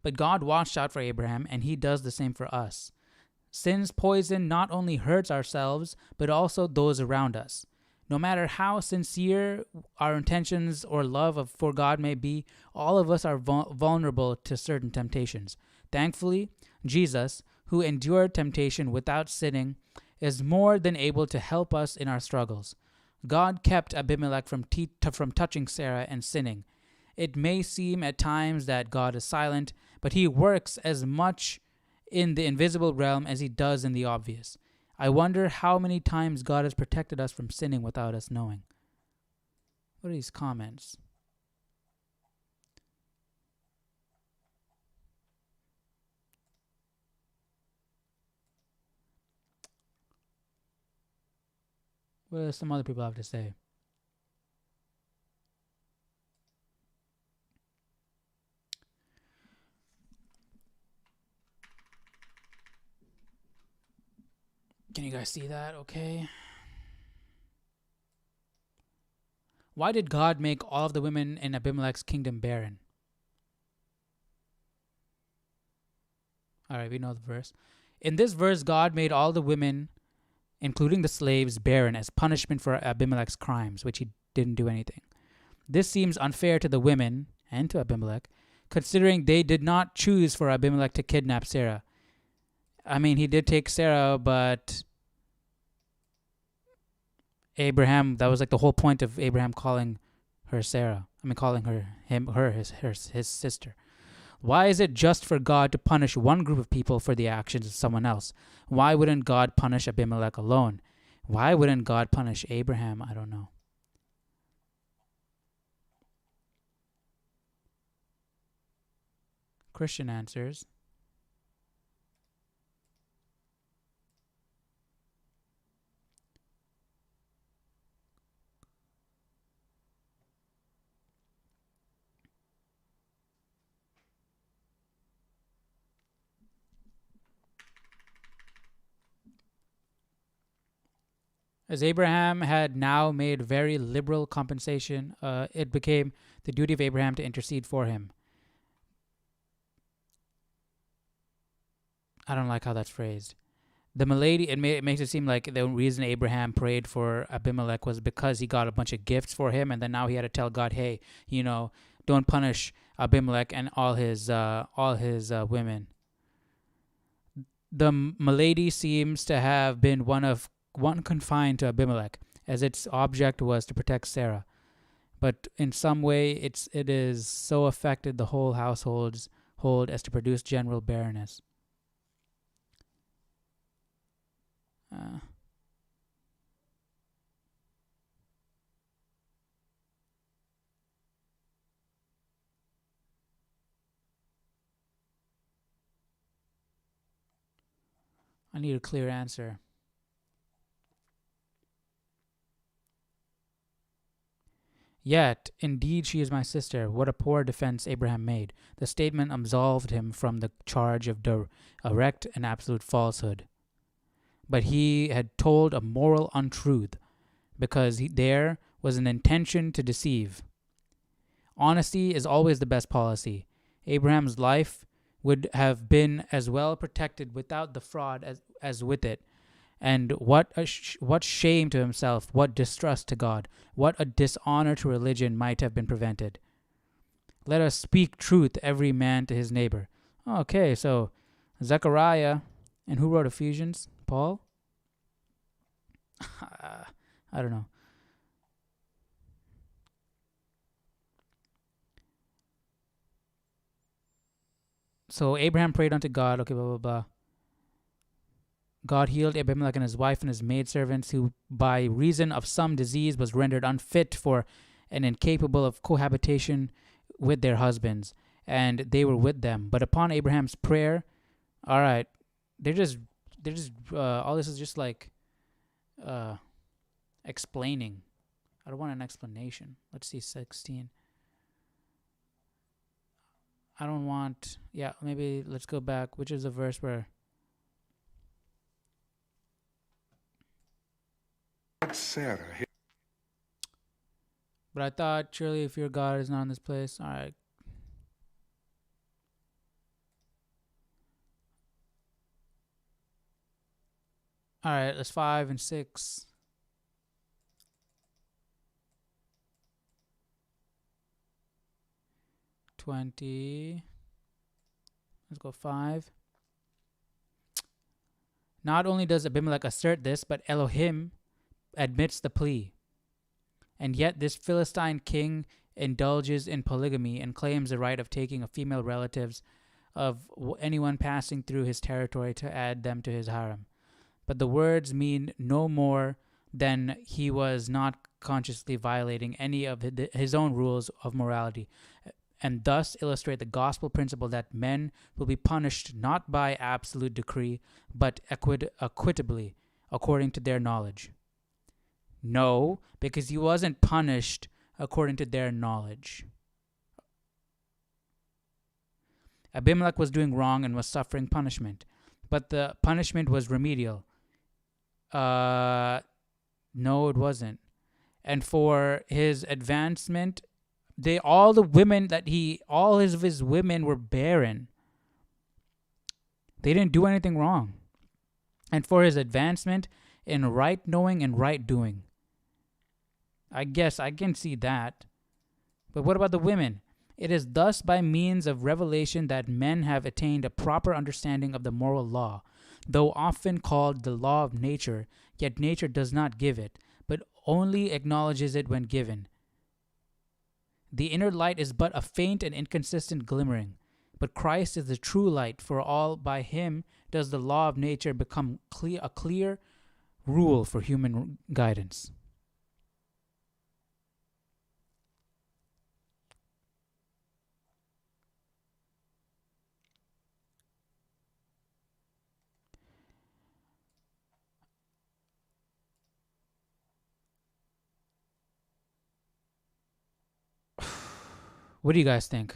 But God watched out for Abraham, and he does the same for us. Sin's poison not only hurts ourselves, but also those around us. No matter how sincere our intentions or love for God may be, all of us are vulnerable to certain temptations. Thankfully, Jesus, who endured temptation without sinning, is more than able to help us in our struggles. God kept Abimelech from touching Sarah and sinning. It may seem at times that God is silent, but he works as much in the invisible realm as he does in the obvious. I wonder how many times God has protected us from sinning without us knowing. What are these comments? What do some other people have to say? Can you guys see that? Okay. Why did God make all of the women in Abimelech's kingdom barren? All right, we know the verse. In this verse, God made all the women, including the slaves, barren as punishment for Abimelech's crimes, which he didn't do anything. This seems unfair to the women and to Abimelech, considering they did not choose for Abimelech to kidnap Sarah. I mean, he did take Sarah, but Abraham, that was like the whole point of Abraham calling her Sarah. I mean, calling her his sister. Why is it just for God to punish one group of people for the actions of someone else? Why wouldn't God punish Abimelech alone? Why wouldn't God punish Abraham? I don't know. Christian answers. As Abraham had now made very liberal compensation, it became the duty of Abraham to intercede for him. I don't like how that's phrased. The milady, it makes it seem like the reason Abraham prayed for Abimelech was because he got a bunch of gifts for him, and then now he had to tell God, hey, don't punish Abimelech and all his women. The milady seems to have been one confined to Abimelech, as its object was to protect Sarah. But in some way, it is so affected the whole household as to produce general barrenness. I need a clear answer. Yet, indeed, she is my sister. What a poor defense Abraham made. The statement absolved him from the charge of direct and absolute falsehood. But he had told a moral untruth because there was an intention to deceive. Honesty is always the best policy. Abraham's life would have been as well protected without the fraud as with it. And what shame to himself, what distrust to God, what a dishonor to religion might have been prevented. Let us speak truth, every man to his neighbor. Okay, so Zechariah, and who wrote Ephesians? Paul? I don't know. So Abraham prayed unto God, okay, blah, blah, blah. God healed Abimelech and his wife and his maidservants, who by reason of some disease was rendered unfit for and incapable of cohabitation with their husbands, and they were with them. But upon Abraham's prayer, all right, they're just all this is just like explaining. I don't want an explanation. Let's see 16. I don't want, maybe let's go back. Which is the verse where Sarah, But I thought, surely if your God is not in this place, all right. All right, let's 5 and 6. Let's go 5. Not only does Abimelech assert this, but Elohim admits the plea. And yet this Philistine king indulges in polygamy and claims the right of taking a female relatives of anyone passing through his territory to add them to his harem. But the words mean no more than he was not consciously violating any of his own rules of morality, and thus illustrate the gospel principle that men will be punished not by absolute decree, but equitably, according to their knowledge. No, because he wasn't punished according to their knowledge. Abimelech was doing wrong and was suffering punishment, but the punishment was remedial. No, it wasn't. And for his advancement, all of his women were barren. They didn't do anything wrong. And for his advancement in right knowing and right doing. I guess I can see that. But what about the women? It is thus by means of revelation that men have attained a proper understanding of the moral law, though often called the law of nature, yet nature does not give it, but only acknowledges it when given. The inner light is but a faint and inconsistent glimmering, but Christ is the true light, for all by him does the law of nature become a clear rule for human guidance. What do you guys think?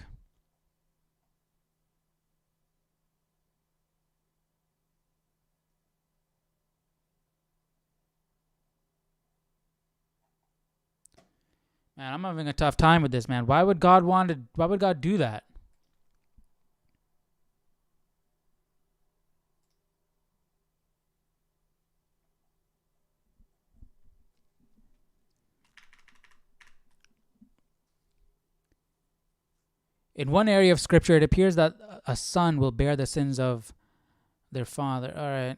Man, I'm having a tough time with this, man. Why would God do that? In one area of scripture, it appears that a son will bear the sins of their father. All right.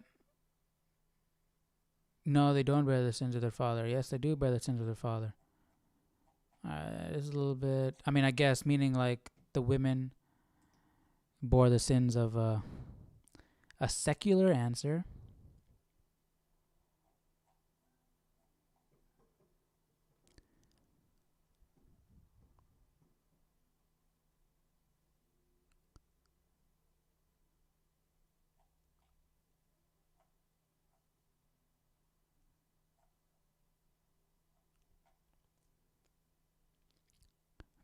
No, they don't bear the sins of their father. Yes, they do bear the sins of their father. It's a little bit, I guess, meaning like the women bore the sins of a secular answer.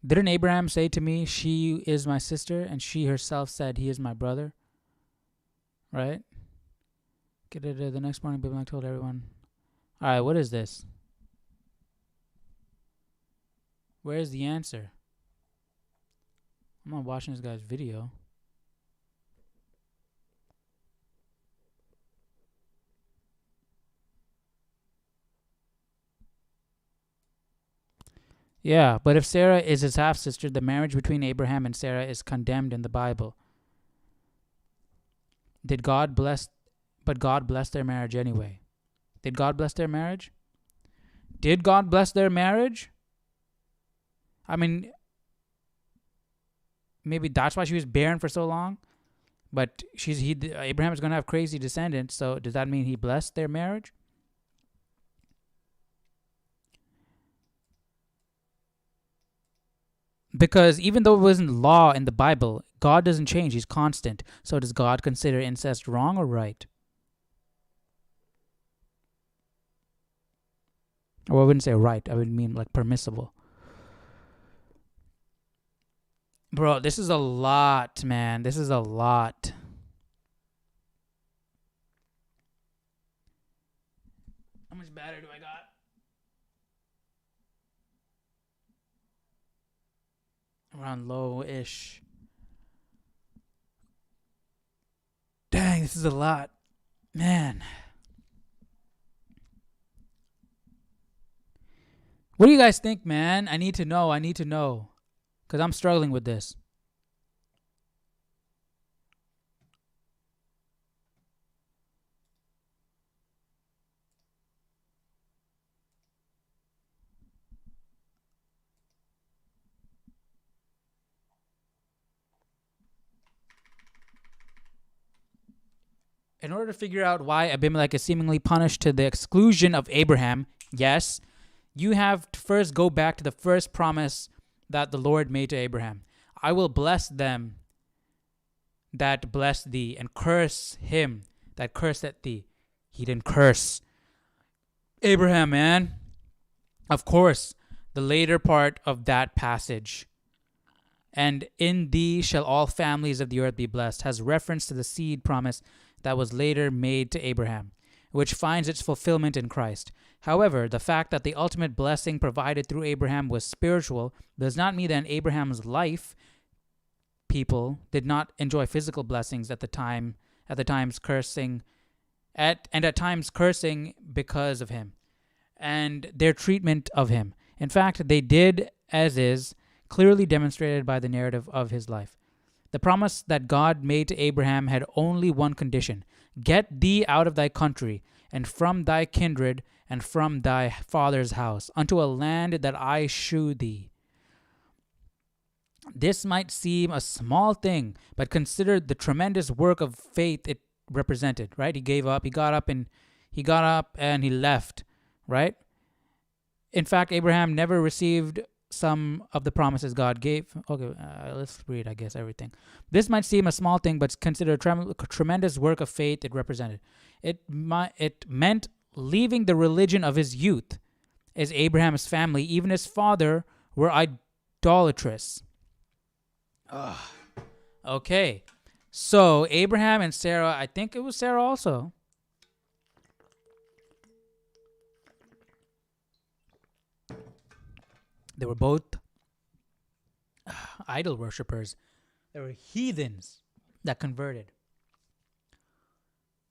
Didn't Abraham say to me, she is my sister, and she herself said, he is my brother? Right? The next morning, Abimelech told everyone. All right, what is this? Where is the answer? I'm not watching this guy's video. Yeah, but if Sarah is his half-sister, the marriage between Abraham and Sarah is condemned in the Bible. But God blessed their marriage anyway. Did God bless their marriage? Did God bless their marriage? Maybe that's why she was barren for so long. But Abraham is going to have crazy descendants, so does that mean he blessed their marriage? Because even though it wasn't law in the Bible, God doesn't change. He's constant. So does God consider incest wrong or right? Or I wouldn't say right. I would mean like permissible. Bro, this is a lot, man. This is a lot. How much battery do I got? Around low-ish. Dang, this is a lot. Man. What do you guys think, man? I need to know. Because I'm struggling with this. In order to figure out why Abimelech is seemingly punished to the exclusion of Abraham, yes, you have to first go back to the first promise that the Lord made to Abraham. I will bless them that bless thee, and curse him that curseth thee. He didn't curse Abraham, man. Of course, the later part of that passage, and in thee shall all families of the earth be blessed, has reference to the seed promise that was later made to Abraham, which finds its fulfillment in Christ. However, the fact that the ultimate blessing provided through Abraham was spiritual does not mean that in Abraham's life, people did not enjoy physical blessings at times cursing because of him and their treatment of him. In fact, they did, as is clearly demonstrated by the narrative of his life. The promise that God made to Abraham had only one condition: get thee out of thy country, and from thy kindred, and from thy father's house, unto a land that I shew thee. This might seem a small thing, but consider the tremendous work of faith it represented, right? He gave up, he got up and he left, right? In fact, Abraham never received some of the promises God gave. Okay, let's read, I guess, everything. This might seem a small thing, but consider a tremendous work of faith it represented. It meant leaving the religion of his youth, as Abraham's family, even his father, were idolatrous. Okay, so Abraham and Sarah, I think it was Sarah also. They were both idol worshippers. They were heathens that converted.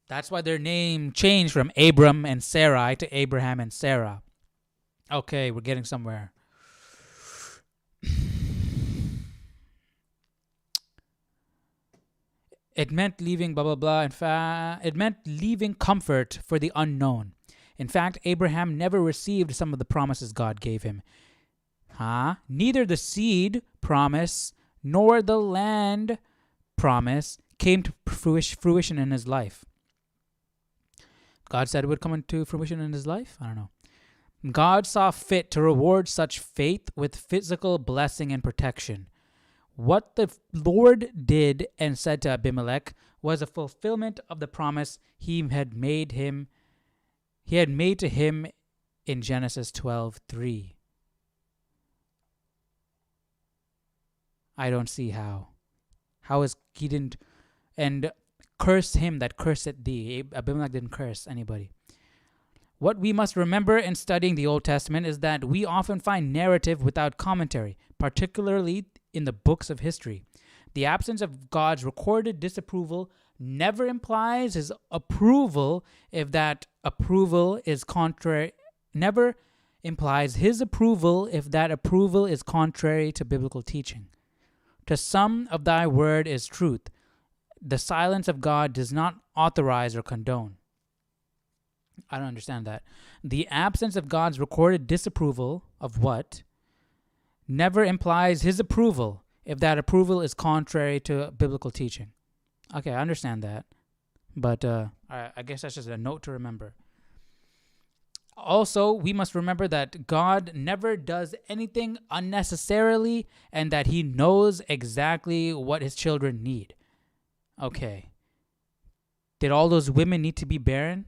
That's why their name changed from Abram and Sarai to Abraham and Sarah. Okay, we're getting somewhere. It meant leaving blah, blah, blah. In fact, it meant leaving comfort for the unknown. In fact, Abraham never received some of the promises God gave him. Neither the seed promise nor the land promise came to fruition in his life. God said it would come into fruition in his life? I don't know. God saw fit to reward such faith with physical blessing and protection. What the Lord did and said to Abimelech was a fulfillment of the promise he had made to him in Genesis 12:3. I don't see how. How is he didn't, and curse him that curseth thee. Abimelech didn't curse anybody. What we must remember in studying the Old Testament is that we often find narrative without commentary, particularly in the books of history. The absence of God's recorded disapproval never implies his approval if that approval is contrary. Never implies his approval if that approval is contrary to biblical teaching. To some of thy word is truth. The silence of God does not authorize or condone. I don't understand that. The absence of God's recorded disapproval of what never implies his approval if that approval is contrary to biblical teaching. Okay, I understand that. But I guess that's just a note to remember. Also, we must remember that God never does anything unnecessarily and that he knows exactly what his children need. Okay. Did all those women need to be barren?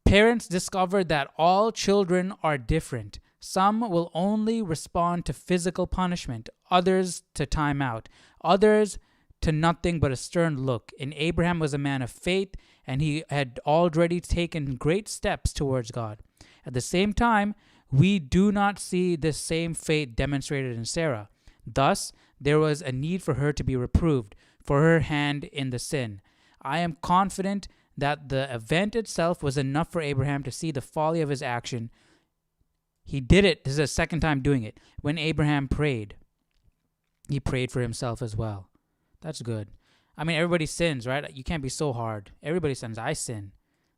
Parents discovered that all children are different. Some will only respond to physical punishment, others to time out, others to nothing but a stern look. And Abraham was a man of faith, and he had already taken great steps towards God. At the same time, we do not see this same fate demonstrated in Sarah. Thus, there was a need for her to be reproved for her hand in the sin. I am confident that the event itself was enough for Abraham to see the folly of his action. He did it. This is the second time doing it. When Abraham prayed, he prayed for himself as well. That's good. I mean, everybody sins, right? You can't be so hard. Everybody sins. I sin.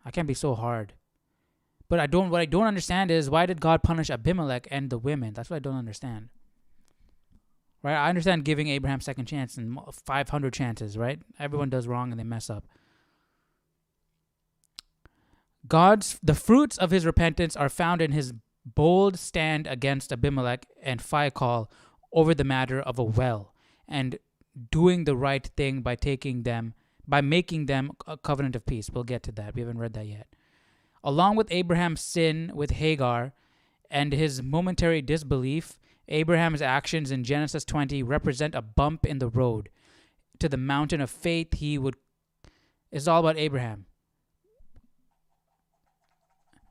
I can't be so hard. But what I don't understand is, why did God punish Abimelech and the women? That's what I don't understand. Right? I understand giving Abraham second chance and 500 chances, right? Everyone does wrong and they mess up. The fruits of his repentance are found in his bold stand against Abimelech and Phicol over the matter of a well, and doing the right thing by making them a covenant of peace. We'll get to that. We haven't read that yet. Along with Abraham's sin with Hagar and his momentary disbelief, Abraham's actions in Genesis 20 represent a bump in the road to the mountain of faith It's all about Abraham.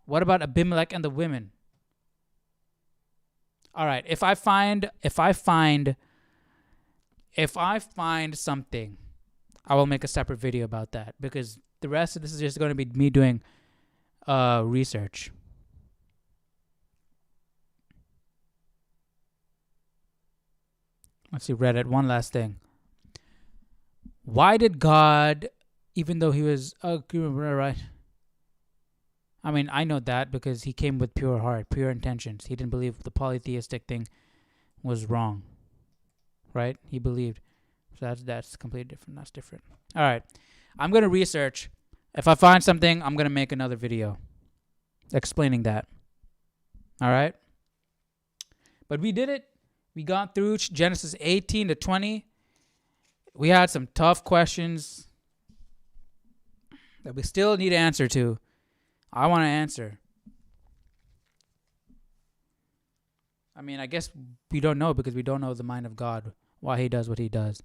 What about Abimelech and the women? All right, if I find something, I will make a separate video about that, because the rest of this is just going to be me doing research. Let's see, Reddit. One last thing. Why did God, even though he was, right? I mean, I know that because he came with pure heart, pure intentions. He didn't believe the polytheistic thing was wrong, right? He believed. So that's completely different. That's different. All right. I'm going to research. If I find something, I'm going to make another video explaining that. All right? But we did it. We got through Genesis 18 to 20. We had some tough questions that we still need an answer to. I want to answer. I mean, I guess we don't know because we don't know the mind of God, why he does what he does.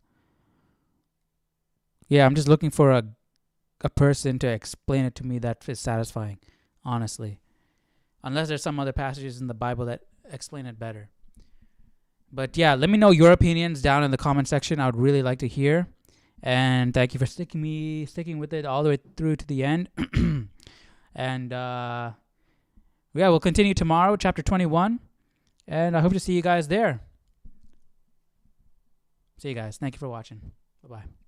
Yeah, I'm just looking for a person to explain it to me that is satisfying, honestly. Unless there's some other passages in the Bible that explain it better. But yeah, let me know your opinions down in the comment section. I would really like to hear. And thank you for sticking with it all the way through to the end. And yeah, we'll continue tomorrow, chapter 21. And I hope to see you guys there. See you guys. Thank you for watching. Bye-bye.